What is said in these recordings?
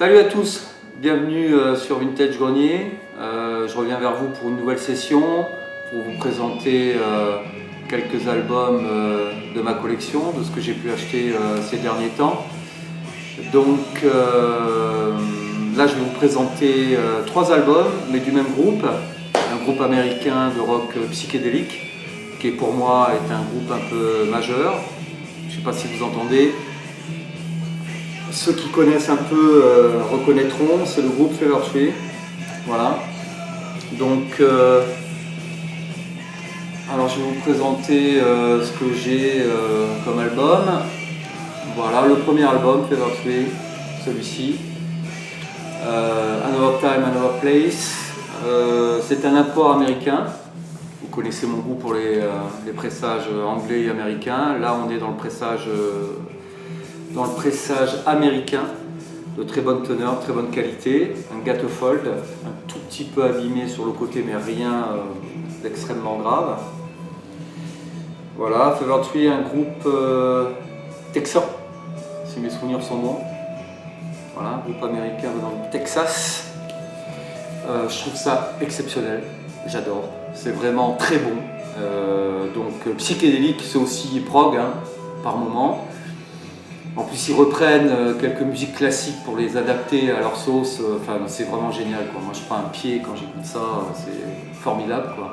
Salut à tous, bienvenue sur Vintage Grenier. Je reviens vers vous pour une nouvelle session, pour vous présenter quelques albums de ma collection, de ce que j'ai pu acheter ces derniers temps. Donc là je vais vous présenter 3 albums, mais du même groupe, un groupe américain de rock psychédélique, qui pour moi est un groupe un peu majeur. Je ne sais pas si vous entendez. Ceux qui connaissent un peu reconnaîtront, c'est le groupe Fever Tree. Voilà. Donc, alors je vais vous présenter ce que j'ai comme album. Voilà, le premier album, Fever Tree, celui-ci. Another Time, Another Place. C'est un import américain. Vous connaissez mon goût pour les pressages anglais et américains. Là, on est dans le pressage américain, de très bonne teneur, très bonne qualité, un gatefold, un tout petit peu abîmé sur le côté, mais rien d'extrêmement grave. Voilà, Fever Tree, un groupe texan, si mes souvenirs sont bons. Voilà, groupe américain dans le Texas. Je trouve ça exceptionnel, j'adore, c'est vraiment très bon. Donc psychédélique, c'est aussi prog hein, par moment. En plus, ils reprennent quelques musiques classiques pour les adapter à leur sauce. Enfin, c'est vraiment génial, quoi. Moi, je prends un pied quand j'écoute ça. C'est formidable, quoi.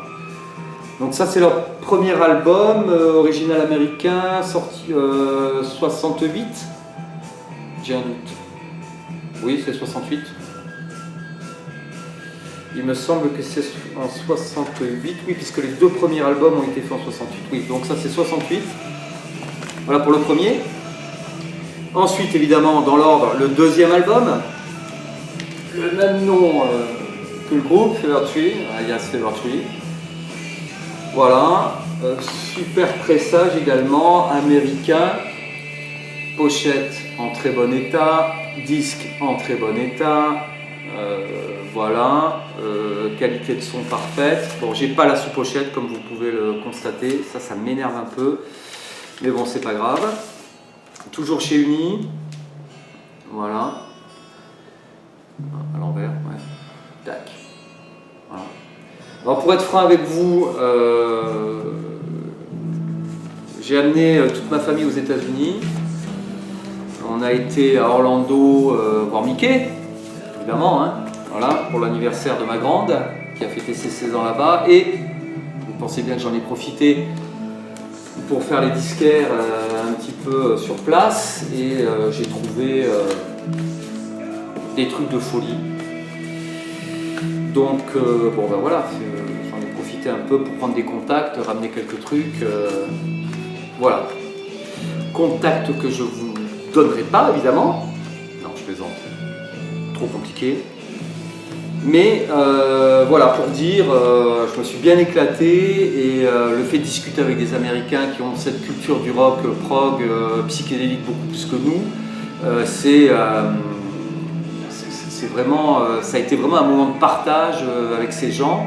Donc ça, c'est leur premier album original américain, sorti 68. J'ai un doute. Oui, c'est 68. Il me semble que c'est en 68. Oui, puisque les 2 premiers albums ont été faits en 68. Oui, donc ça, c'est 68. Voilà pour le premier. Ensuite, évidemment, dans l'ordre, le deuxième album, le même nom que le groupe, Fever Tree, alias Fever Tree. Voilà, super pressage également, américain, pochette en très bon état, disque en très bon état, voilà, qualité de son parfaite. Bon, j'ai pas la sous-pochette comme vous pouvez le constater, ça m'énerve un peu, mais bon, c'est pas grave. Toujours chez Uni, voilà, à l'envers, ouais, tac, voilà. Alors pour être franc avec vous, j'ai amené toute ma famille aux États-Unis. On a été à Orlando voir Mickey, évidemment, hein, voilà, pour l'anniversaire de ma grande, qui a fêté ses 16 ans là-bas, et vous pensez bien que j'en ai profité pour faire les disquaires un petit peu sur place et j'ai trouvé des trucs de folie. Donc bon ben voilà, j'en ai profité un peu pour prendre des contacts, ramener quelques trucs. Voilà. Contacts que je vous donnerai pas évidemment. Non, je plaisante. Trop compliqué. Mais voilà, pour dire, je me suis bien éclaté et le fait de discuter avec des Américains qui ont cette culture du rock, prog, psychédélique beaucoup plus que nous, c'est vraiment, ça a été vraiment un moment de partage avec ces gens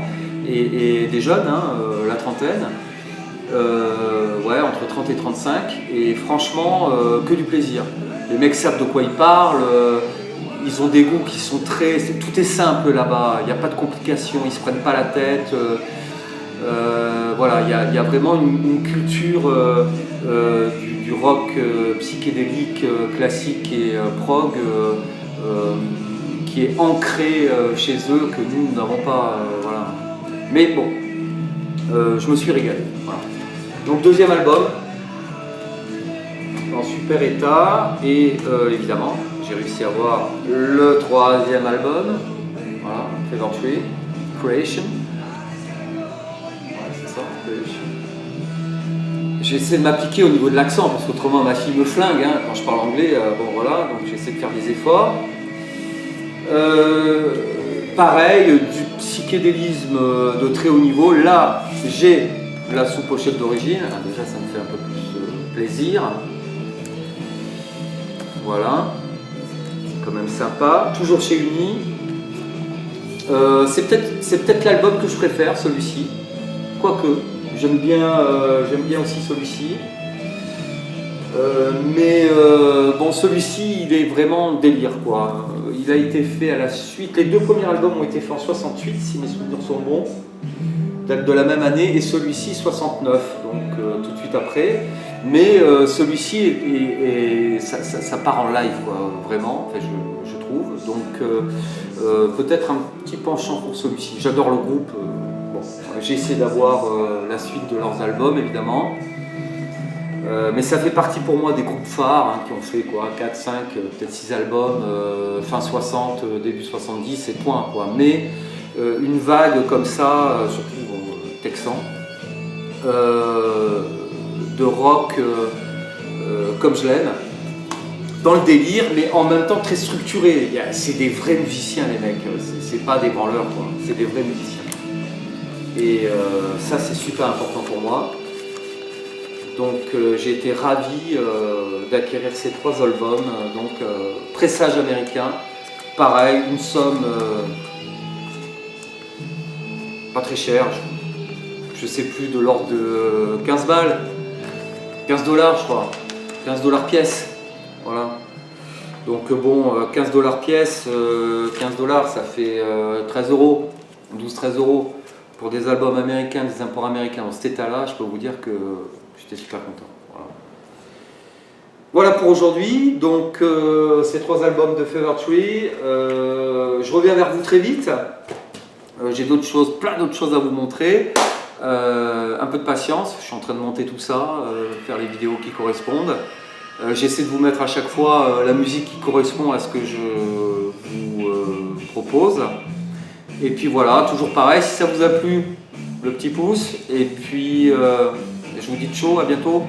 et des jeunes, hein, la trentaine, ouais, entre 30 et 35, et franchement, que du plaisir. Les mecs savent de quoi ils parlent. Ils ont des goûts qui sont très... Tout est simple là-bas, il n'y a pas de complications, ils ne se prennent pas la tête. Voilà, il y a vraiment une culture du rock psychédélique, classique et prog qui est ancrée chez eux, que nous n'avons pas. Voilà. Mais bon, je me suis régalé. Voilà. Donc deuxième album, en super état, et évidemment, j'ai réussi à avoir le 3e album, voilà, Fever Tree, Creation. Ouais, c'est ça, Creation. J'essaie de m'appliquer au niveau de l'accent, parce qu'autrement ma fille me flingue hein, quand je parle anglais, bon voilà, donc j'essaie de faire des efforts. Pareil, du psychédélisme de très haut niveau. Là, j'ai la sous-pochette d'origine, déjà ça me fait un peu plus plaisir. Voilà. Quand même sympa, toujours chez Uni. C'est peut-être l'album que je préfère, celui-ci. Quoique, j'aime bien aussi celui-ci. Mais bon, celui-ci, il est vraiment délire, quoi. il a été fait à la suite. Les 2 premiers albums ont été faits en 68, si mes souvenirs sont bons, date de la même année, et celui-ci 69, donc tout de suite après. Mais celui-ci, ça part en live, quoi, vraiment, enfin, je trouve. Donc peut-être un petit penchant pour celui-ci. J'adore le groupe. Bon, j'ai essayé d'avoir la suite de leurs albums, évidemment. Mais ça fait partie pour moi des groupes phares hein, qui ont fait quoi, 4, 5, peut-être 6 albums, fin 60, début 70 et point. Quoi. Mais une vague comme ça, surtout texan, de rock comme je l'aime, dans le délire, mais en même temps très structuré. C'est des vrais musiciens les mecs, c'est pas des branleurs, quoi. C'est des vrais musiciens. Et ça c'est super important pour moi. Donc j'ai été ravi d'acquérir ces 3 albums, donc pressage américain, pareil, une somme pas très chère, je sais plus, de l'ordre de 15 balles, 15 $, je crois, 15 $ pièce, voilà. Donc bon, 15 $ pièce, 15 $, ça fait 13 €, 12-13 € pour des albums américains, des imports américains dans cet état-là, je peux vous dire que j'étais super content. Voilà pour aujourd'hui, donc ces 3 albums de Fever Tree. Je reviens vers vous très vite. J'ai d'autres choses, plein d'autres choses à vous montrer. Un peu de patience, je suis en train de monter tout ça, faire les vidéos qui correspondent. J'essaie de vous mettre à chaque fois la musique qui correspond à ce que je vous propose. Et puis voilà, toujours pareil, si ça vous a plu, le petit pouce. Et puis je vous dis ciao, à bientôt.